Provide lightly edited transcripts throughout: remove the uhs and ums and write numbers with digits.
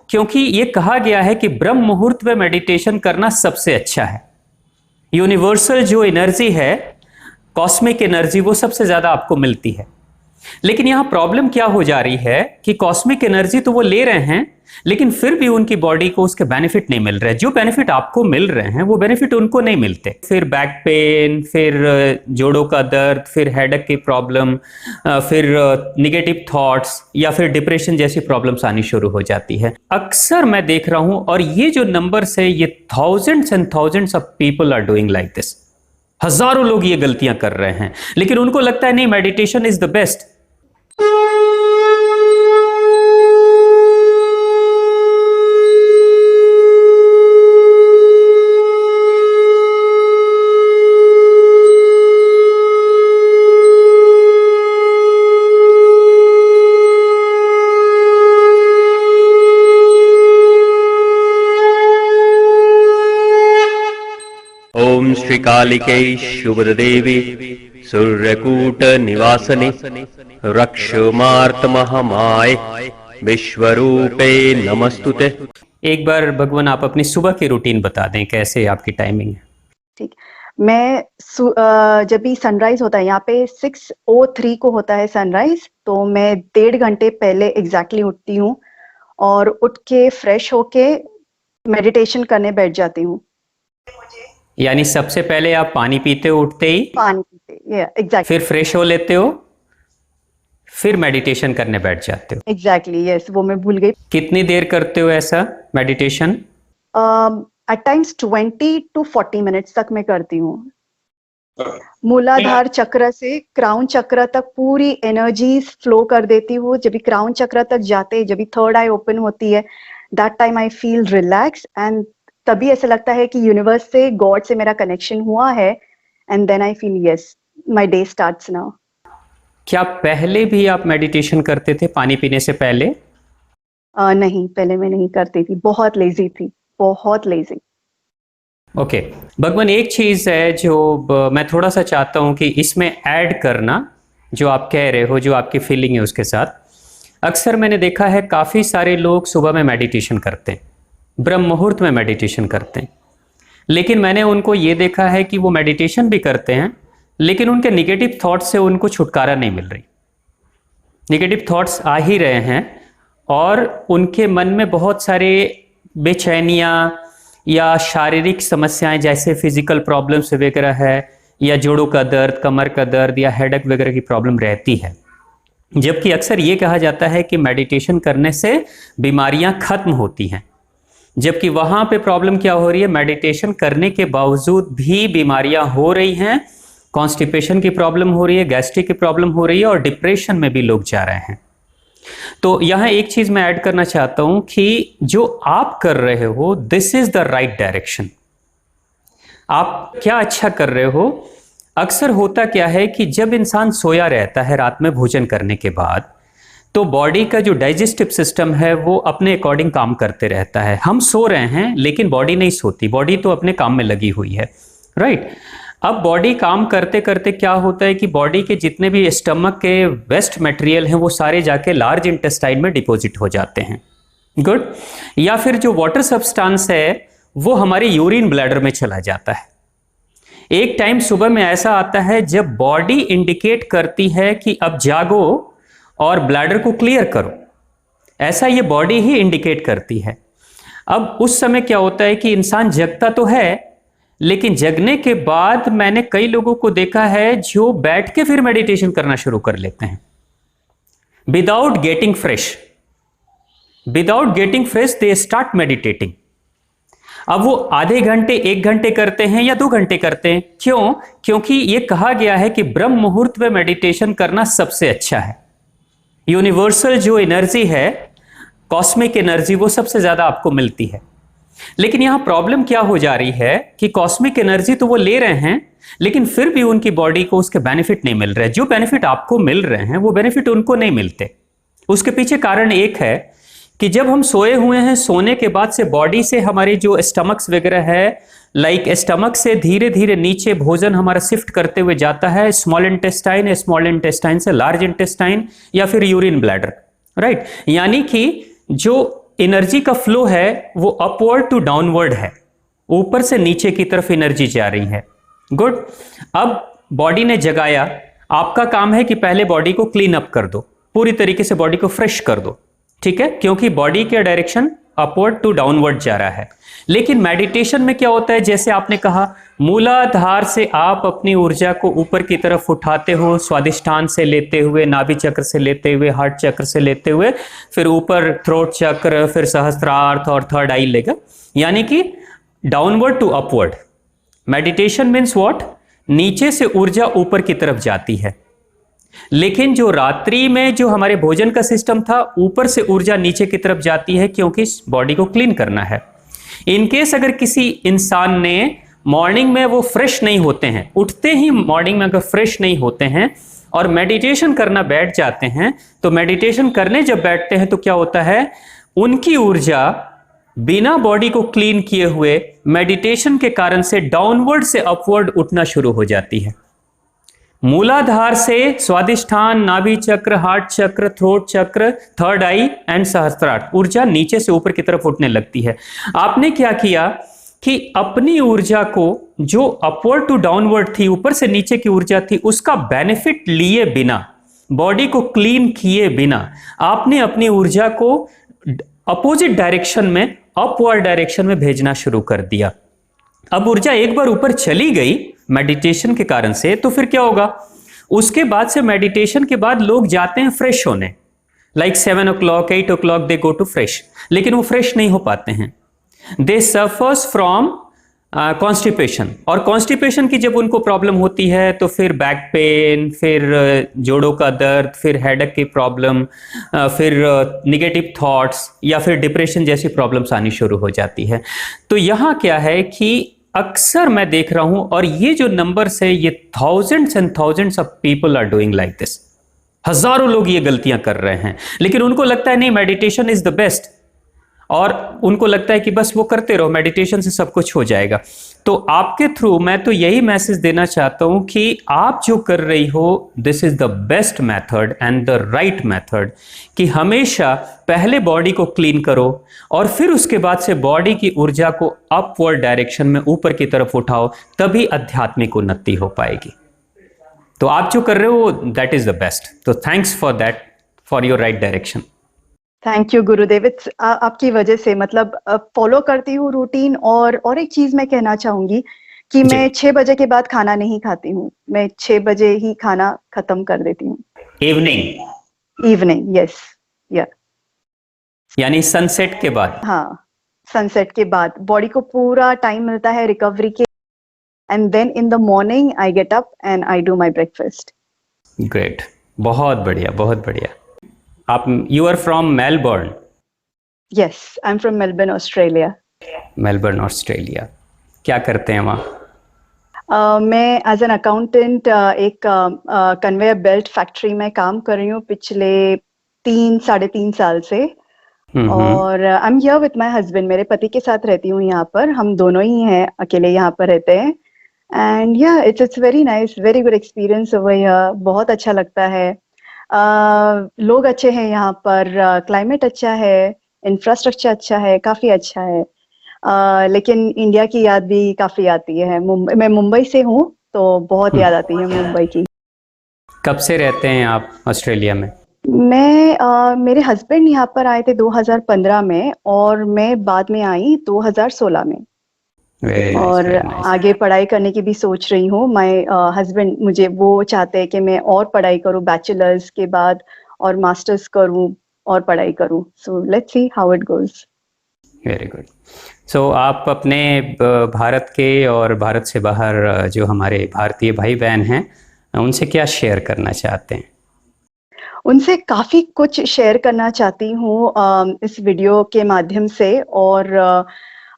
क्योंकि ये कहा गया है कि ब्रह्म मुहूर्त में मेडिटेशन करना सबसे अच्छा है। यूनिवर्सल जो एनर्जी है, कॉस्मिक एनर्जी, वो सबसे ज्यादा आपको मिलती है। लेकिन यहां प्रॉब्लम क्या हो जा रही है कि कॉस्मिक एनर्जी तो वो ले रहे हैं, लेकिन फिर भी उनकी बॉडी को उसके बेनिफिट नहीं मिल रहे। जो बेनिफिट आपको मिल रहे हैं वो बेनिफिट उनको नहीं मिलते। फिर बैक पेन, फिर जोड़ों का दर्द, फिर हेडेक की प्रॉब्लम, फिर निगेटिव थॉट्स या फिर डिप्रेशन जैसी प्रॉब्लम्स आनी शुरू हो जाती है। अक्सर मैं देख रहा हूं, और ये जो नंबर्स है, ये thousands and thousands of people are doing like this. हजारों लोग ये गलतियां कर रहे हैं, लेकिन उनको लगता है नहीं, मेडिटेशन इज द बेस्ट। ओम श्री कालिके शुभदेवी सूर्यकूट निवासने रक्षमार्त महामाय विश्वरूपे नमस्तुते। एक बार भगवान आप अपनी सुबह की रूटीन बता दें, कैसे आपकी टाइमिंग है? ठीक। मैं जब भी सनराइज होता है, यहाँ पे 6:03 को होता है सनराइज, तो मैं 1.5 घंटे पहले एग्जैक्टली उठती हूँ और उठ के फ्रेश होके मेडिटेशन करने बैठ जाती हूँ। यानी सबसे पहले आप पानी पीते हो उठते ही? पानी पीते, एग्जैक्टली। फिर फ्रेश हो लेते हो, फिर मेडिटेशन करने बैठ जाते हो? एग्जैक्टली, यस, वो मैं भूल गई। कितनी देर करते हो ऐसा meditation? At times 20 to 40 minutes तक मैं करती हूँ। मूलाधार चक्र से क्राउन चक्र तक पूरी एनर्जी फ्लो कर देती हूँ। जब भी क्राउन चक्र तक जाते, जब भी थर्ड आई ओपन होती है, that time I feel relax, and तभी ऐसा लगता है कि यूनिवर्स से, गॉड से मेरा कनेक्शन हुआ है, and then I feel yes, my day starts now. क्या पहले भी आप मेडिटेशन करते थे पानी पीने से पहले? नहीं, पहले मैं नहीं करती थी, बहुत लेजी थी, बहुत लेजी। ओके भगवान, एक चीज है जो मैं थोड़ा सा चाहता हूं कि इसमें ऐड करना, जो आप कह रहे हो, जो आपकी फीलिंग है उसके साथ। अक्सर मैंने देखा है काफी सारे लोग सुबह में मेडिटेशन करते हैं, ब्रह्म मुहूर्त में मेडिटेशन करते हैं, लेकिन मैंने उनको ये देखा है कि वो मेडिटेशन भी करते हैं, लेकिन उनके निगेटिव थॉट्स से उनको छुटकारा नहीं मिल रही। निगेटिव थॉट्स आ ही रहे हैं और उनके मन में बहुत सारे बेचैनियाँ या शारीरिक समस्याएं, जैसे फिजिकल प्रॉब्लम्स वगैरह है, या जोड़ों का दर्द, कमर का दर्द या हेडेक वगैरह की प्रॉब्लम रहती है। जबकि अक्सर ये कहा जाता है कि मेडिटेशन करने से बीमारियां खत्म होती हैं, जबकि वहां पे प्रॉब्लम क्या हो रही है, मेडिटेशन करने के बावजूद भी बीमारियां हो रही हैं। कॉन्स्टिपेशन की प्रॉब्लम हो रही है, गैस्ट्रिक की प्रॉब्लम हो रही है, और डिप्रेशन में भी लोग जा रहे हैं। तो यहां एक चीज मैं ऐड करना चाहता हूं कि जो आप कर रहे हो, this is the right direction. आप क्या अच्छा कर रहे हो। अक्सर होता क्या है कि जब इंसान सोया रहता है रात में भोजन करने के बाद, तो बॉडी का जो डाइजेस्टिव सिस्टम है वो अपने अकॉर्डिंग काम करते रहता है। हम सो रहे हैं लेकिन बॉडी नहीं सोती, बॉडी तो अपने काम में लगी हुई है, राइट। अब बॉडी काम करते करते क्या होता है कि बॉडी के जितने भी स्टमक के वेस्ट मटेरियल हैं वो सारे जाके लार्ज इंटेस्टाइन में डिपॉजिट हो जाते हैं, गुड। या फिर जो वाटर सब्सटेंस है वो हमारे यूरिन ब्लैडर में चला जाता है। एक टाइम सुबह में ऐसा आता है जब बॉडी इंडिकेट करती है कि अब जागो और ब्लैडर को क्लियर करो, ऐसा ये बॉडी ही इंडिकेट करती है। अब उस समय क्या होता है कि इंसान जगता तो है, लेकिन जगने के बाद मैंने कई लोगों को देखा है जो बैठ के फिर मेडिटेशन करना शुरू कर लेते हैं without getting fresh. Without getting fresh they start meditating. अब वो आधे घंटे, 1 घंटे करते हैं या 2 घंटे करते हैं। क्यों? क्योंकि ये कहा गया है कि ब्रह्म मुहूर्त में मेडिटेशन करना सबसे अच्छा है। यूनिवर्सल जो एनर्जी है, कॉस्मिक एनर्जी, वो सबसे ज्यादा आपको मिलती है। लेकिन यहां प्रॉब्लम क्या हो जा रही है कि कॉस्मिक एनर्जी तो वो ले रहे हैं, लेकिन फिर भी उनकी बॉडी को उसके बेनिफिट नहीं मिल रहे। जो बेनिफिट आपको मिल रहे हैं वो बेनिफिट उनको नहीं मिलते। उसके पीछे कारण एक है कि जब हम सोए हुए हैं, सोने के बाद से बॉडी से हमारे जो स्टमक्स वगैरह है, लाइक स्टमक से धीरे धीरे नीचे भोजन हमारा शिफ्ट करते हुए जाता है स्मॉल इंटेस्टाइन, स्मॉल इंटेस्टाइन से लार्ज इंटेस्टाइन या फिर यूरिन ब्लैडर, राइट। यानी कि जो एनर्जी का फ्लो है वो अपवर्ड टू डाउनवर्ड है, ऊपर से नीचे की तरफ एनर्जी जा रही है। गुड। अब बॉडी ने जगाया, आपका काम है कि पहले बॉडी को क्लीन अप कर दो, पूरी तरीके से बॉडी को फ्रेश कर दो, ठीक है, क्योंकि बॉडी के डायरेक्शन अपवर्ड टू डाउनवर्ड जा रहा है। लेकिन मेडिटेशन में क्या होता है, जैसे आपने कहा, मूलाधार से आप अपनी ऊर्जा को ऊपर की तरफ उठाते हो, स्वादिष्ठान से लेते हुए, नाभि चक्र से लेते हुए, हार्ट चक्र से लेते हुए, फिर ऊपर थ्रोट चक्र, फिर सहस्त्रार्थ और थर्ड आई लेगा, यानी कि downward to upward. Meditation means what, नीचे से ऊर्जा ऊपर की तरफ जाती है। लेकिन जो रात्रि में जो हमारे भोजन का सिस्टम था, ऊपर से ऊर्जा नीचे की तरफ जाती है, क्योंकि बॉडी को क्लीन करना है। इनकेस अगर किसी इंसान ने मॉर्निंग में वो फ्रेश नहीं होते हैं, उठते ही मॉर्निंग में अगर फ्रेश नहीं होते हैं और मेडिटेशन करना बैठ जाते हैं, तो मेडिटेशन करने जब बैठते हैं तो क्या होता है, उनकी ऊर्जा बिना बॉडी को क्लीन किए हुए मेडिटेशन के कारण से डाउनवर्ड से अपवर्ड उठना शुरू हो जाती है। मूलाधार से स्वादिष्ठान, नाभि चक्र, हार्ट चक्र, थ्रोट चक्र, थर्ड आई एंड सहस्त्रार्थ, ऊर्जा नीचे से ऊपर की तरफ उठने लगती है। आपने क्या किया कि अपनी ऊर्जा को जो अपवर्ड टू डाउनवर्ड थी, ऊपर से नीचे की ऊर्जा थी, उसका बेनिफिट लिए बिना, बॉडी को क्लीन किए बिना, आपने अपनी ऊर्जा को अपोजिट डायरेक्शन में, अपवर्ड डायरेक्शन में भेजना शुरू कर दिया। अब ऊर्जा एक बार ऊपर चली गई मेडिटेशन के कारण से, तो फिर क्या होगा, उसके बाद से मेडिटेशन के बाद लोग जाते हैं फ्रेश होने, like 7 o'clock 8 o'clock they go to fresh, लेकिन वो फ्रेश नहीं हो पाते हैं। दे सफर्स फ्रॉम कॉन्स्टिपेशन, और कॉन्स्टिपेशन की जब उनको प्रॉब्लम होती है तो फिर बैक पेन, फिर जोड़ों का दर्द, फिर हेडेक की प्रॉब्लम, फिर निगेटिव थॉट्स या फिर डिप्रेशन जैसी प्रॉब्लम्स आनी शुरू हो जाती है। तो यहाँ क्या है कि अक्सर मैं देख रहा हूं, और ये जो नंबर्स है, ये thousands and thousands of people are doing like this. हजारों लोग ये गलतियां कर रहे हैं, लेकिन उनको लगता है नहीं मेडिटेशन इज द बेस्ट, और उनको लगता है कि बस वो करते रहो, मेडिटेशन से सब कुछ हो जाएगा। तो आपके थ्रू मैं तो यही मैसेज देना चाहता हूं कि आप जो कर रही हो, this is the best method and the right method, कि हमेशा पहले बॉडी को क्लीन करो और फिर उसके बाद से बॉडी की ऊर्जा को अपवर्ड डायरेक्शन में ऊपर की तरफ उठाओ, तभी आध्यात्मिक उन्नति हो पाएगी। तो आप जो कर रहे हो दैट इज द बेस्ट। तो thanks for that, for your right direction. Thank you गुरुदेव। आपकी वजह से मतलब फॉलो करती हूँ रूटीन। और एक चीज मैं कहना चाहूंगी कि मैं 6 बजे के बाद खाना नहीं खाती हूँ, मैं 6 बजे ही खाना खत्म कर देती हूँ। इवनिंग यस, या यानी सनसेट के बाद? हाँ, सनसेट के बाद बॉडी को पूरा टाइम मिलता है रिकवरी के, and then in the morning I get up and I do my breakfast. Great, बहुत बढ़िया, बहुत बढ़िया। आप, you are from Melbourne? Yes, I am from Melbourne, Australia. Melbourne, Australia. क्या करते हैं वहाँ? मैं एज एन अकाउंटेंट एक कन्वेयर बेल्ट फैक्ट्री में काम कर रही हूँ पिछले 3-3.5 साल से। और I am here with my husband, मेरे पति के साथ रहती हूँ यहाँ पर। हम दोनों ही हैं, अकेले यहाँ पर रहते हैं। एंड या it's very nice, very good experience over here. बहुत अच्छा लगता है। लोग अच्छे हैं यहाँ पर, क्लाइमेट अच्छा है, इंफ्रास्ट्रक्चर अच्छा है, काफी अच्छा है। लेकिन इंडिया की याद भी काफी आती है। मैं मुंबई से हूँ, तो बहुत याद आती है मुंबई की। कब से रहते हैं आप ऑस्ट्रेलिया में? मैं मेरे हस्बैंड यहाँ पर आए थे 2015 में, और मैं बाद में आई 2016 में। और आगे पढ़ाई करने की भी सोच रही हूँ। माय हस्बैंड मुझे वो चाहते हैं कि मैं और पढ़ाई करूँ, बैचलर्स के बाद और मास्टर्स करूँ और पढ़ाई करूँ। So let's see how it goes. Very good. So आप अपने भारत के और भारत से बाहर जो हमारे भारतीय भाई बहन हैं, उनसे क्या शेयर करना चाहते हैं? उनसे काफी कुछ शेयर करना चाहती हूँ इस वीडियो के माध्यम से। और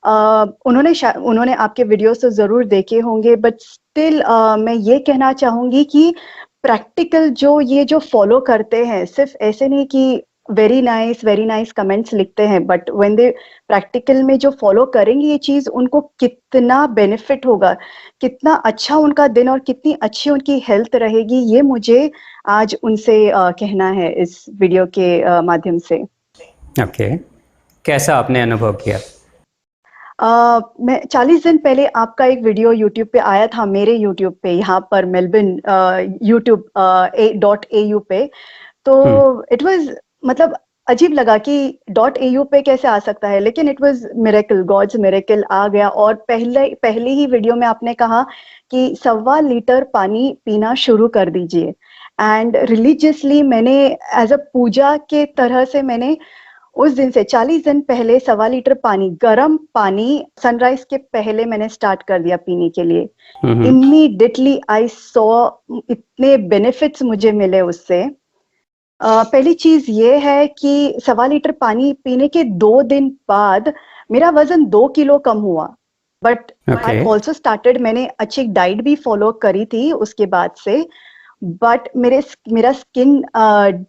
उन्होंने आपके वीडियोस तो जरूर देखे होंगे, बट स्टिल मैं ये कहना चाहूंगी कि प्रैक्टिकल जो फॉलो करते हैं, सिर्फ ऐसे नहीं कि वेरी नाइस कमेंट्स लिखते हैं, बट व्हेन दे प्रैक्टिकल में जो फॉलो करेंगे ये चीज, उनको कितना बेनिफिट होगा, कितना अच्छा उनका दिन और कितनी अच्छी उनकी हेल्थ रहेगी, ये मुझे आज उनसे कहना है इस वीडियो के माध्यम से। ओके, कैसा आपने अनुभव किया? मैं 40 दिन पहले आपका एक वीडियो यूट्यूब पे आया था, मेरे यूट्यूब पे, यहाँ पर मेलबर्न यूट्यूब .au पे। तो इट वाज मतलब अजीब लगा कि .au पे कैसे आ सकता है, लेकिन it was miracle, God's miracle आ गया। और पहले ही वीडियो में आपने कहा कि 1.25 लीटर पानी पीना शुरू कर दीजिए। एंड रिलीजियसली मैंने एज अ पूजा के तरह से मैंने उस दिन से 40 दिन पहले 1.25 लीटर पानी, गर्म पानी सनराइज के पहले मैंने स्टार्ट कर दिया पीने के लिए। इमीडिएटली आई सॉ इतने बेनिफिट्स मुझे मिले उससे। पहली चीज ये है कि 1.25 लीटर पानी पीने के 2 दिन बाद मेरा वजन 2 किलो कम हुआ। बट आई ऑल्सो स्टार्टेड, मैंने अच्छी डाइट भी फॉलो करी थी उसके बाद से। बट मेरा स्किन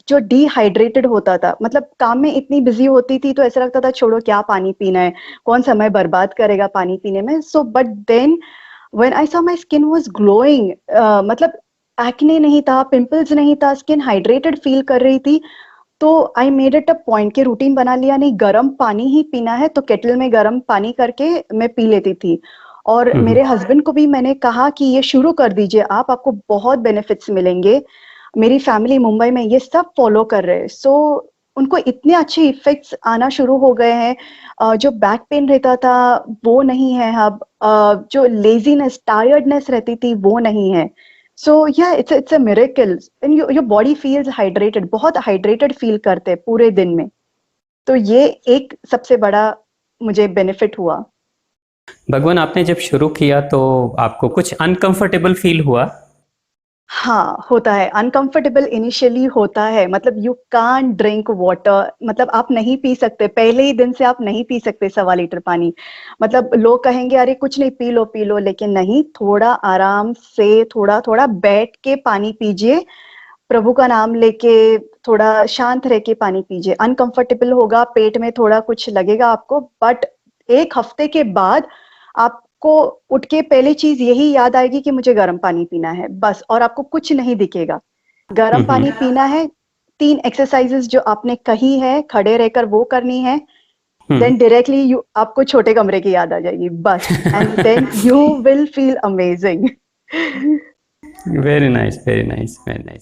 जो डिहाइड्रेटेड होता था, मतलब काम में इतनी बिजी होती थी तो ऐसा लगता था छोड़ो क्या पानी पीना है, कौन समय बर्बाद करेगा पानी पीने में। So but then when I saw my skin was glowing, मतलब एक्ने नहीं था, पिंपल्स नहीं था, स्किन हाइड्रेटेड फील कर रही थी। तो I made it a point के रूटीन बना लिया, नहीं गर्म पानी ही पीना है, तो केटल में गर्म पानी करके मैं पी लेती थी। और मेरे हस्बैंड को भी मैंने कहा कि ये शुरू कर दीजिए आप, आपको बहुत बेनिफिट्स मिलेंगे। मेरी फैमिली मुंबई में ये सब फॉलो कर रहे हैं। सो उनको इतने अच्छे इफेक्ट्स आना शुरू हो गए हैं। जो बैक पेन रहता था वो नहीं है अब, जो लेजीनेस, टायर्डनेस रहती थी वो नहीं है। सो या it's a miracle, and your body feels hydrated, बहुत हाइड्रेटेड फील करते हैं पूरे दिन में। तो ये एक सबसे बड़ा मुझे बेनिफिट हुआ। भगवान, आपने जब शुरू किया तो आपको कुछ अनकंफर्टेबल फील हुआ? हाँ, होता है, अनकंफर्टेबल इनिशियली होता है। मतलब यू कांट ड्रिंक वाटर, मतलब आप नहीं पी सकते, पहले ही दिन से आप नहीं पी सकते 1.25 लीटर पानी। मतलब लोग कहेंगे अरे कुछ नहीं, पी लो, लेकिन नहीं, थोड़ा आराम से, थोड़ा थोड़ा बैठ के पानी पीजिए, प्रभु का नाम लेके, थोड़ा शांत रह के पानी पीजिए। अनकंफर्टेबल होगा, पेट में थोड़ा कुछ लगेगा आपको, बट 1 हफ्ते के बाद आपको उठ के पहली चीज यही याद आएगी कि मुझे गर्म पानी पीना है, बस। और आपको कुछ नहीं दिखेगा, गर्म पानी पीना है। 3 एक्सरसाइजेस जो आपने कही है खड़े रहकर वो करनी है, देन डायरेक्टली यू, आपको छोटे कमरे की याद आ जाएगी, बस। And then you will feel amazing. Very nice, very nice, very nice.